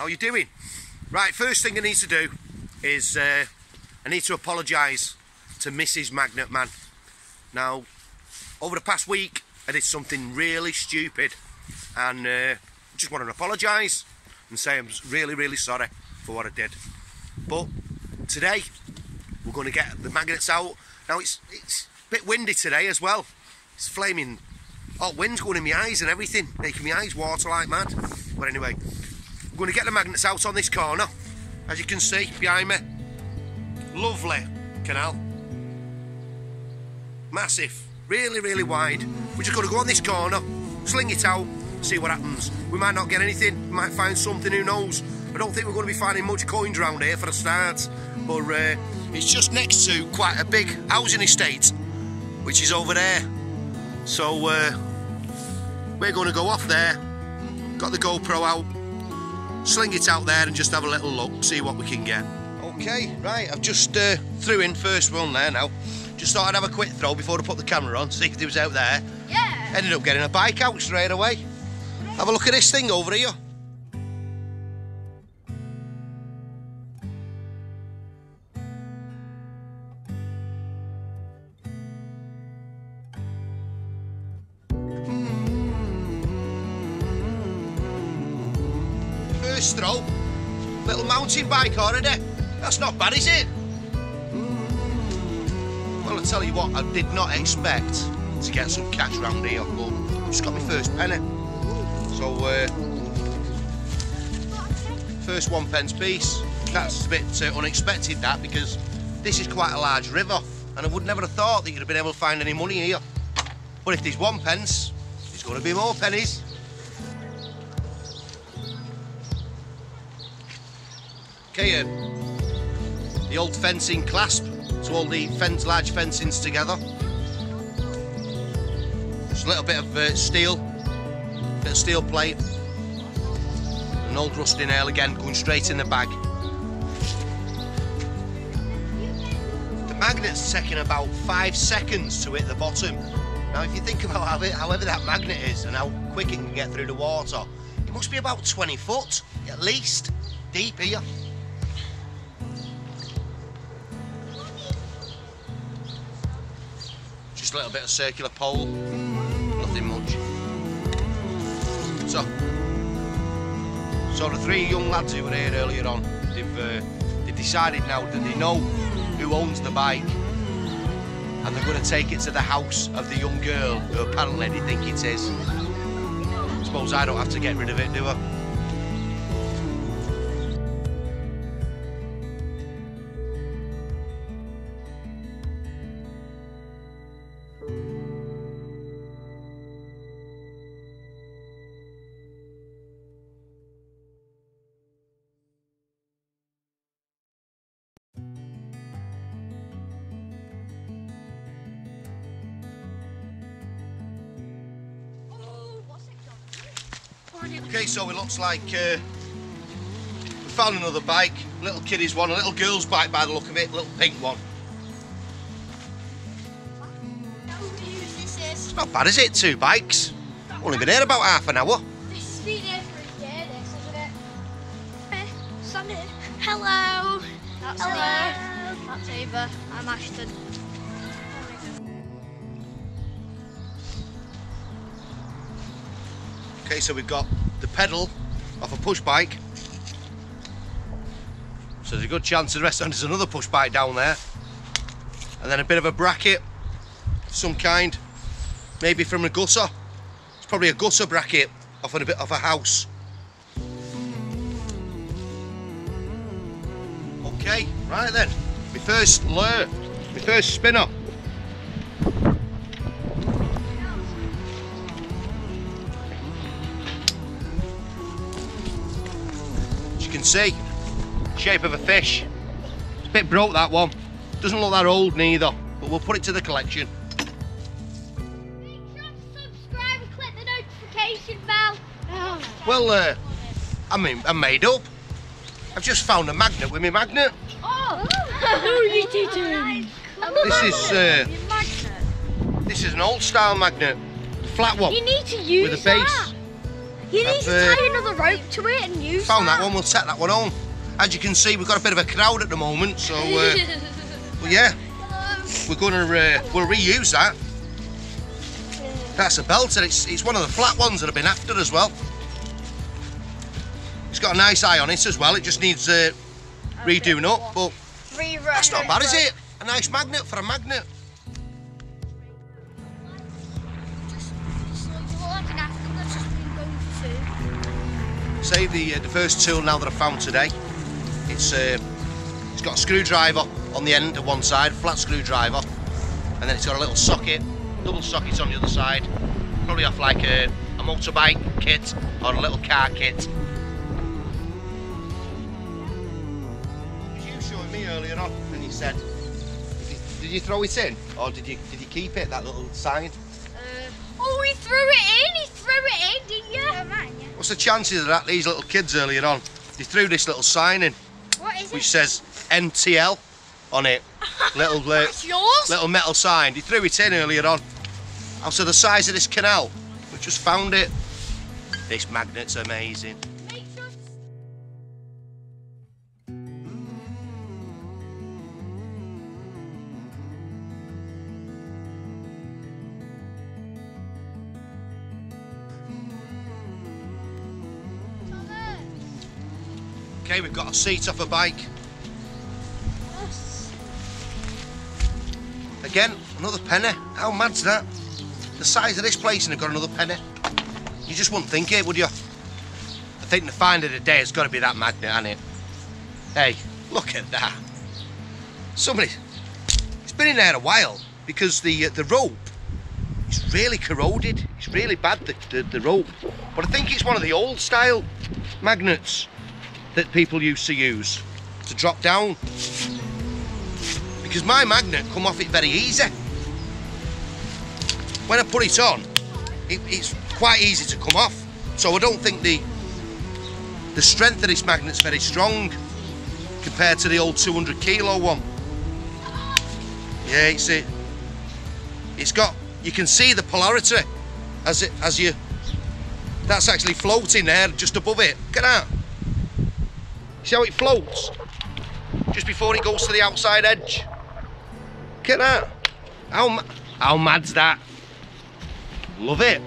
How you doing? Right, first thing I need to do is I need to apologise to Mrs. Magnetman. Now, over the past week I did something really stupid and just want to apologise and say I'm really sorry for what I did. But today we're going to get the magnets out. Now it's a bit windy today as well. It's flaming hot wind's going in my eyes and everything, making my eyes water like mad. But anyway, we're going to get the magnets out on this corner. As you can see behind me, lovely canal, massive, really wide. We're just going to go on this corner, sling it out, see what happens. We might not get anything, we might find something, who knows. I don't think we're going to be finding much coins around here for a start, but it's just next to quite a big housing estate, which is over there. So we're going to go off there, got the GoPro out, sling it out there and just have a little look, see what we can get. Okay, right, I've just threw in first one there now. Just thought I'd have a quick throw before I put the camera on, see if it was out there. Yeah. Ended up getting a bike out straight away. Have a look at this thing over here. First throw, little mountain bike already. That's not bad, is it? Well, I tell you what, I did not expect to get some cash round here, but I just got my first penny. So, first 1p piece. That's a bit unexpected, that, because this is quite a large river, and I would never have thought that you'd have been able to find any money here. But if there's 1p, there's going to be more pennies. Okay, the old fencing clasp to hold the large fencings together. Just a little bit of steel plate, an old rusty nail again going straight in the bag. The magnet's taking about 5 seconds to hit the bottom. Now if you think about how heavy that magnet is and how quick it can get through the water, it must be about 20 foot at least deep here. Just a little bit of circular pole, nothing much. So the 3 young lads who were here earlier on, they've decided now that they know who owns the bike, and they're going to take it to the house of the young girl who apparently they think it is. I suppose I don't have to get rid of it, do I? Okay, so it looks like we found another bike, a little kiddie's one, a little girl's bike by the look of it, a little pink one. It's not bad, is it? 2 bikes. Only been here about half an hour. This has been here for a year, this, hasn't it? Sunny. Hello. That's Hello. Me. That's Ava. I'm Ashton. Okay, so we've got the pedal off a push bike. So there's a good chance the rest of there's another push bike down there. And then a bit of a bracket of some kind. Maybe from a gutter. It's probably a gutter bracket off a bit of a house. Okay, right then. My first lure, my first spinner. See, shape of a fish. It's a bit broke, that one. Doesn't look that old neither, but we'll put it to the collection. Make sure to subscribe and click the notification bell. Well, I'm made up. I've just found a magnet with my magnet. Oh, no, you didn't. This is an old style magnet, flat one. You need to use with a base. You need to tie another rope to it and use found that one, we'll set that one on. As you can see, we've got a bit of a crowd at the moment, so well, yeah, we're gonna we'll reuse that. That's a belter. It's one of the flat ones that I've been after as well. It's got a nice eye on it as well. It just needs redoing up, but that's not bad, is it? A nice magnet for a magnet. Say the first tool now that I found today. It's got a screwdriver on the end of one side, flat screwdriver, and then it's got a little socket, double socket on the other side, probably off like a motorbike kit or a little car kit. You showed me earlier on, and you said, did you throw it in, or did you keep it, that little sign? Oh, he threw it in. He threw it in, didn't you? Yeah, mine, yeah. What's the chances of that? These little kids earlier on, they threw this little sign in. What is it? Which says NTL on it. Little That's yours? Little metal sign. They threw it in earlier on. Also the size of this canal. We just found it. This magnet's amazing. Okay, we've got a seat off a bike. Yes. Again, another penny. How mad's that? The size of this place and they've got another penny. You just wouldn't think it, would you? I think the find of the day has got to be that magnet, hasn't it? Hey, look at that. Somebody, it's been in there a while because the rope is really corroded. It's really bad, the rope. But I think it's one of the old style magnets that people used to use to drop down, because my magnet come off it very easy. When I put it on, it's quite easy to come off, so I don't think the strength of this magnet's very strong compared to the old 200 kilo one. Yeah, it's got, you can see the polarity as you, that's actually floating there just above it. Look at that. See how it floats just before it goes to the outside edge? Look at that. How mad's that? Love it.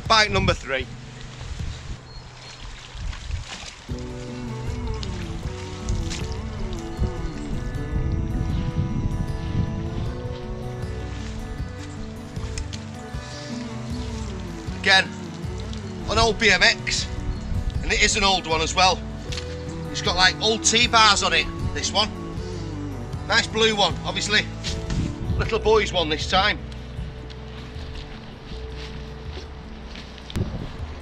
Bike number 3. Again, an old BMX, and it is an old one as well. It's got like old T-bars on it, this one. Nice blue one, obviously. Little boy's one this time.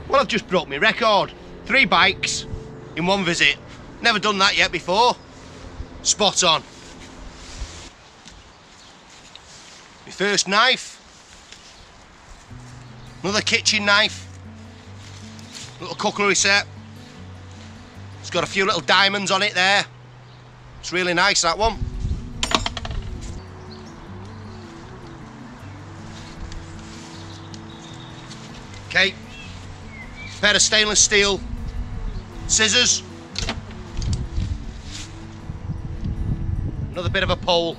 Well, I've just broke my record. 3 bikes in one visit. Never done that yet before. Spot on. My first knife. Another kitchen knife. Little cutlery set. It's got a few little diamonds on it there. It's really nice, that one. Okay. Pair of stainless steel scissors, another bit of a pole,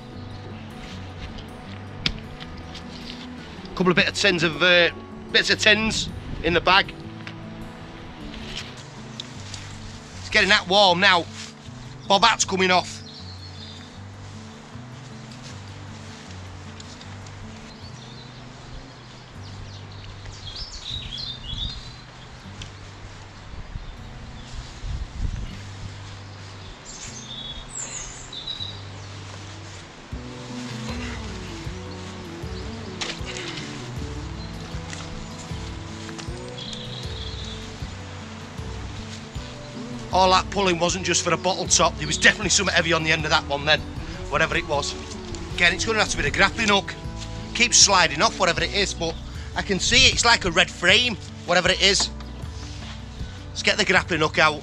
a couple of bits of tins in the bag. It's getting that warm now. Bob hat's coming off. all that pulling wasn't just for a bottle top. There was definitely something heavy on the end of that one then, whatever it was. Again, it's going to have to be the grappling hook. Keeps sliding off, whatever it is, but I can see it. It's like a red frame, whatever it is. Let's get the grappling hook out.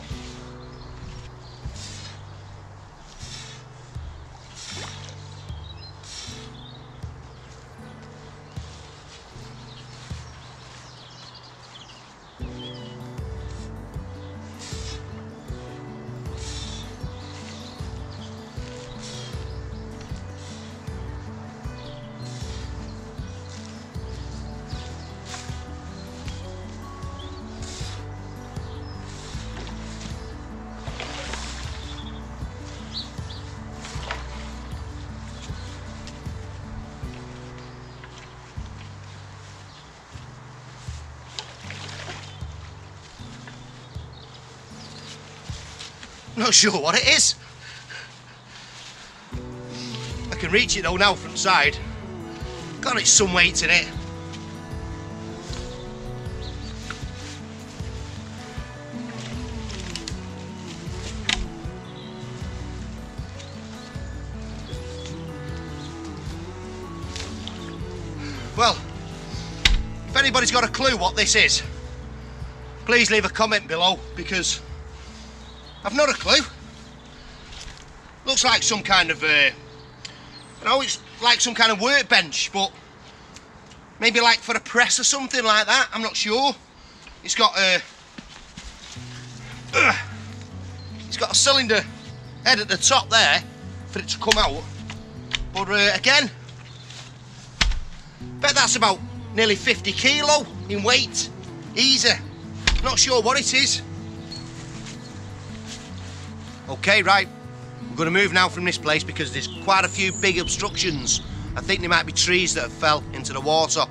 Not sure what it is. I can reach it though now from the side. God, it's some weight in it. Well, if anybody's got a clue what this is, please leave a comment below, because I've not a clue. Looks like some kind of, you know, it's like some kind of workbench, but maybe like for a press or something like that. I'm not sure. It's got a cylinder head at the top there for it to come out. But again, bet that's about nearly 50 kilo in weight. Easy. Not sure what it is. Okay, right, we're going to move now from this place because there's quite a few big obstructions. I think there might be trees that have fell into the water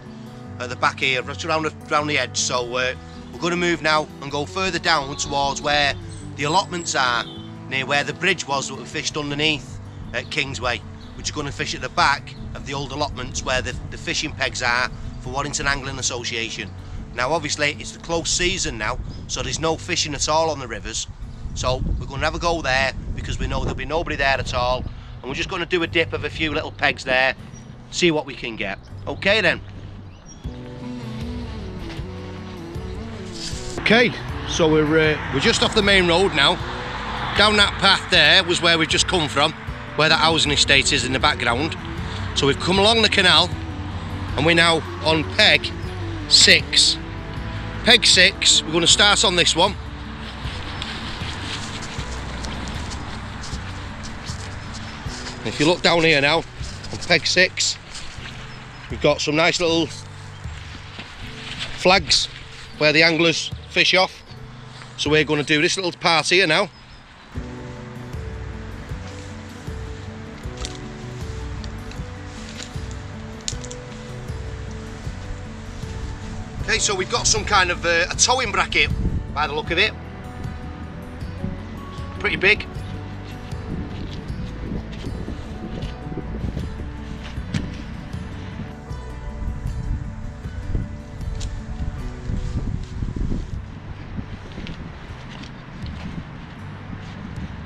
at the back here, right around the edge. So we're going to move now and go further down towards where the allotments are, near where the bridge was that we fished underneath at Kingsway. We're just going to fish at the back of the old allotments where the fishing pegs are for Warrington Angling Association. Now obviously it's the close season now, so there's no fishing at all on the rivers. So we're going to have a go there because we know there'll be nobody there at all, and we're just going to do a dip of a few little pegs there, see what we can get. Okay then. Okay, so we're just off the main road now. Down that path there was where we've just come from, where that housing estate is in the background. So we've come along the canal and we're now on peg 6. Peg 6, we're going to start on this one. If you look down here now, on peg 6, we've got some nice little flags where the anglers fish off. So we're going to do this little part here now. Okay, so we've got some kind of a towing bracket by the look of it. Pretty big.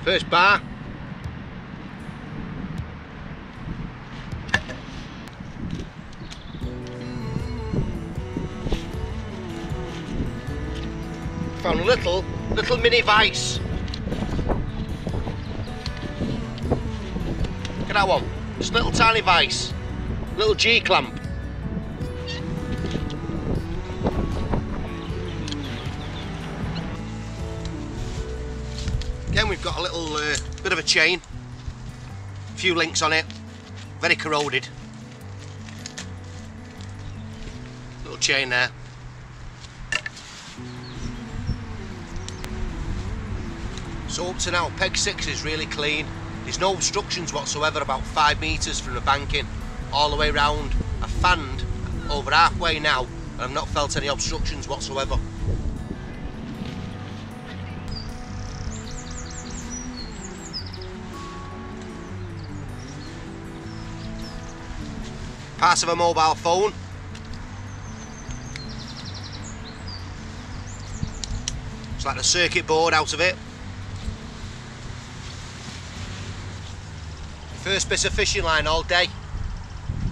First bar. Found a little mini vice. Look at that one. Just a little tiny vice. Little G clamp. Again, we've got a little bit of a chain, a few links on it, very corroded. Little chain there. So up to now, peg 6 is really clean. There's no obstructions whatsoever, about 5 metres from the banking all the way round. I've fanned over halfway now and I've not felt any obstructions whatsoever. Part of a mobile phone. It's like the circuit board out of it. First bit of fishing line all day.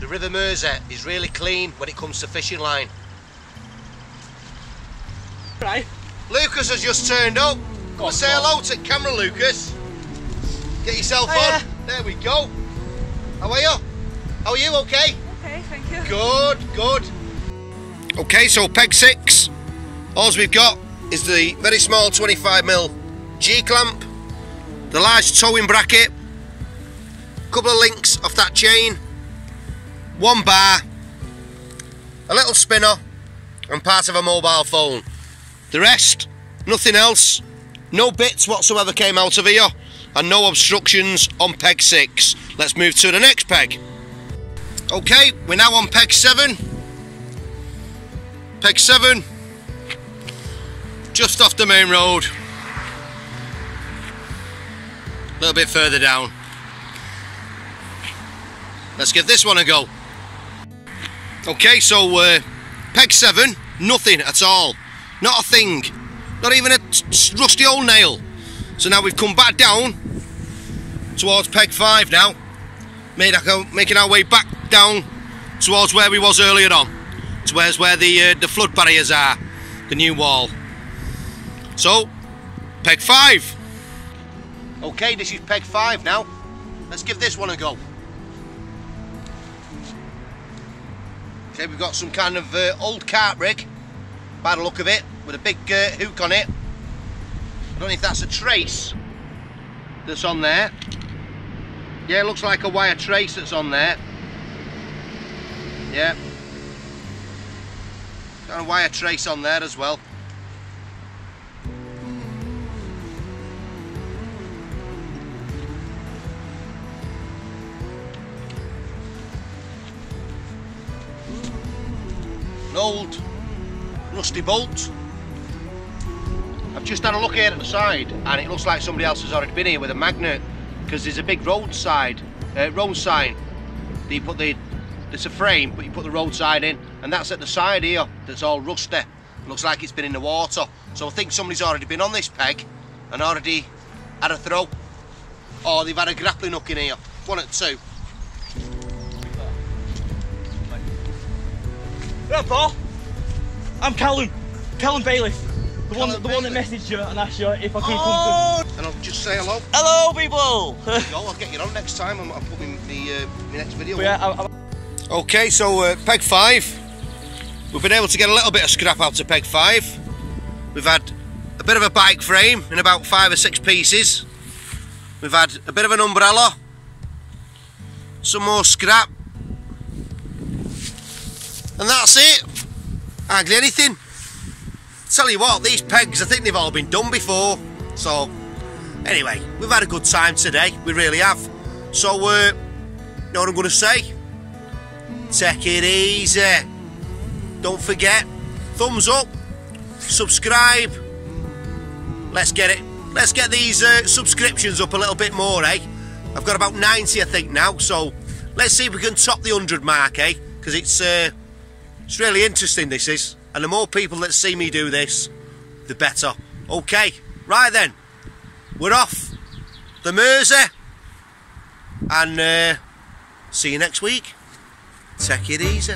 The River Mersey is really clean when it comes to fishing line. Right. Lucas has just turned up. Come and say hello to camera, Lucas. Get yourself on. There we go. How are you? How are you? Okay? Okay, thank you. Good, good. Okay, so peg 6. All we've got is the very small 25mm G-clamp, the large towing bracket, a couple of links off that chain, 1 bar, a little spinner, and part of a mobile phone. The rest, nothing else. No bits whatsoever came out of here, and no obstructions on peg 6. Let's move to the next peg. Okay, we're now on peg 7. Peg 7, just off the main road. A little bit further down. Let's give this one a go. Okay, so peg 7, nothing at all. Not a thing. Not even a rusty old nail. So now we've come back down towards peg 5 now. Making our way back down towards where we was earlier on. Towards where the flood barriers are. The new wall. So, peg 5. Okay, this is peg 5 now. Let's give this one a go. Okay, we've got some kind of old carp rig, by the look of it, with a big hook on it. I don't know if that's a trace that's on there. Yeah, it looks like a wire trace that's on there. Yeah. Got a wire trace on there as well. An old rusty bolt. I've just had a look here at the side and it looks like somebody else has already been here with a magnet, because there's a big road sign that you put it's a frame but you put the roadside in, and that's at the side here that's all rusty. It looks like it's been in the water, so I think somebody's already been on this peg and already had a throw, or they've had a grappling hook in here. 1 at 2. Yeah, Paul. I'm Callum Bailiff. The one that messaged you and asked you if I could come to... And I'll just say hello. Hello, people! I'll get you on next time. I'll put my next video yeah, Okay, so peg 5. We've been able to get a little bit of scrap out of peg 5. We've had a bit of a bike frame in about 5 or 6 pieces. We've had a bit of an umbrella. Some more scrap. And that's it. Hardly anything. Tell you what, these pegs, I think they've all been done before. So, anyway, we've had a good time today. We really have. So, you know what I'm going to say? Take it easy. Don't forget, thumbs up, subscribe. Let's get it. Let's get these subscriptions up a little bit more, eh? I've got about 90, I think, now. So, let's see if we can top the 100 mark, eh? Because it's really interesting, this is. And the more people that see me do this, the better. Okay, right then. We're off the Mersey. And see you next week. Take it easy.